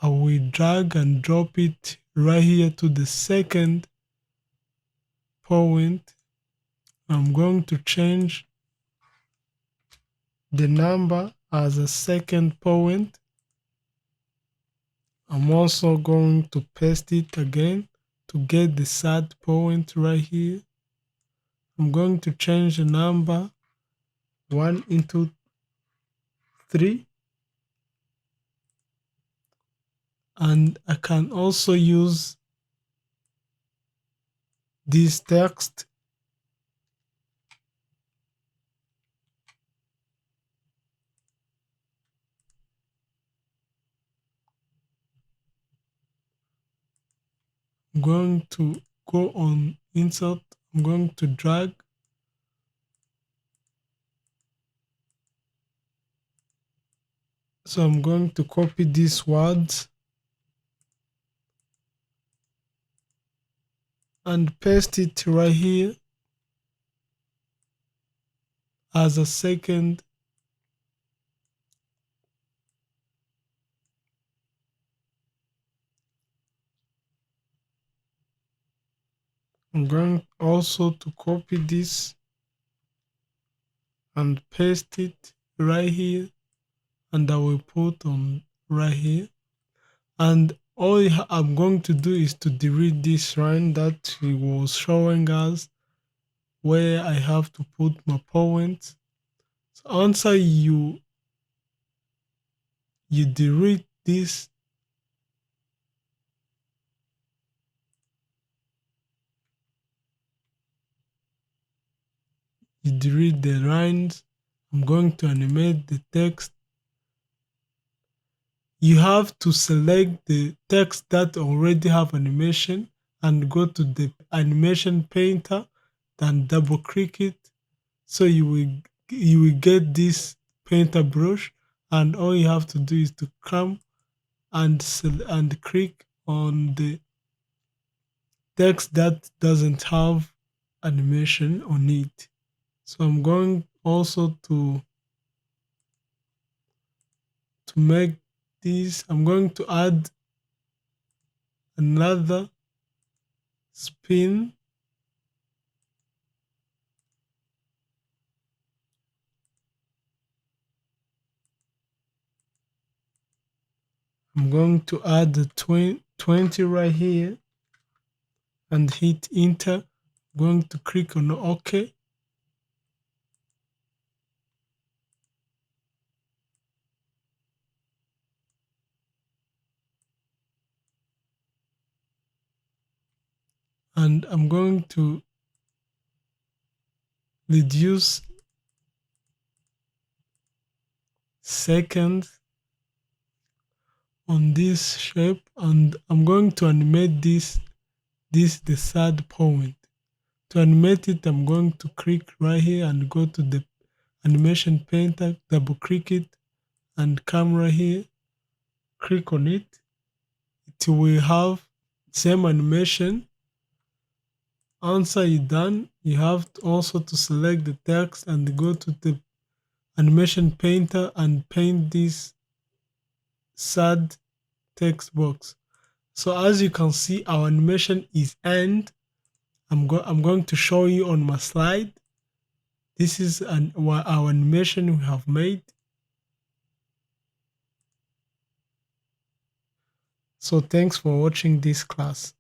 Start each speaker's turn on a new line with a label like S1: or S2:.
S1: I will drag and drop it right here to the second point. I'm going to change the number as a second point. I'm also going to paste it again to get the third point right here. I'm going to change the number 1 into 3. And I can also use this text. I'm going to go on insert. I'm going to drag. So I'm going to copy these words and paste it right here as a second. I'm going also to copy this and paste it right here, and I will put on right here. And all I'm going to do is to delete this line that he was showing us where I have to put my points. So once you delete this, you delete the lines. I'm going to animate the text. You have to select the text that already have animation and go to the animation painter, then double click it. So you will get this painter brush, and all you have to do is to come and click on the text that doesn't have animation on it. So I'm going also to make this, I'm going to add another spin. I'm going to add the 20 right here and hit enter. I'm going to click on OK. And I'm going to reduce seconds on this shape, and I'm going to animate this the third point. To animate it, I'm going to click right here and go to the animation painter, double click it, and come right here, click on it. It will have same animation. Once you're done, you have also to select the text and go to the animation painter and paint this sad text box. So as you can see, our animation is end. I'm going to show you on my slide. This is our animation we have made. So thanks for watching this class.